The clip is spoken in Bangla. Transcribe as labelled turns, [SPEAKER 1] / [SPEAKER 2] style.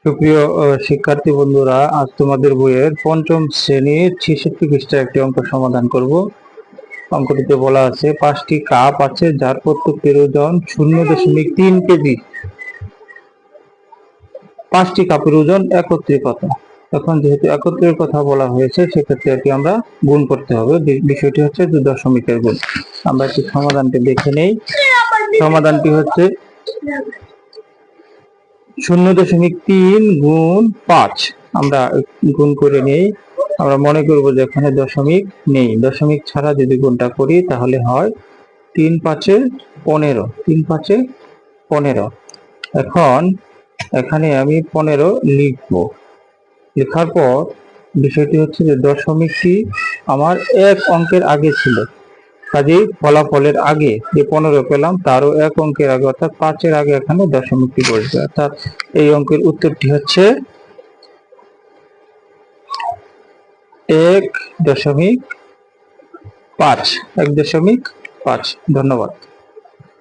[SPEAKER 1] সুপ্রিয় শিক্ষার্থী বন্ধুরা, আজ তোমাদের বইয়ের পঞ্চম শ্রেণীর 66 পৃষ্ঠার একটি অঙ্ক সমাধান করব। অঙ্কটিতে বলা আছে 5টি কাপ আছে যার প্রত্যেকটির ওজন 0.3 কেজি। 5টি কাপের ওজন একত্রে কত? এখন যেহেতু একত্রের কথা বলা হয়েছে, সেক্ষেত্রে এটি আমরা গুণ করতে হবে। বিষয়টি হচ্ছে 2 দশমিকের গুণ। আমরা একটি সমাধানটি দেখে নেই। সমাধানটি হচ্ছে 0.3 গুণ 5। আমরা গুণ করে নেই। আমরা মনে করব যে এখানে দশমিক নেই। দশমিক ছাড়া যদি গুণটা করি তাহলে হয় 3 5 15। 3 5 15। এখন এখানে আমি 15 লিখব। লেখার পর বিষয়টি হচ্ছে যে দশমিকটি আমার এক অঙ্কের আগে ছিল, কাজেই ফলাফলের আগে যে 15 পেলাম তারও এক অঙ্কের আগে অর্থাৎ 5-এর আগে এখানে দশমিকটি বসবে। অর্থাৎ এই অঙ্কের উত্তরটি হচ্ছে 1.5। 1.5। ধন্যবাদ।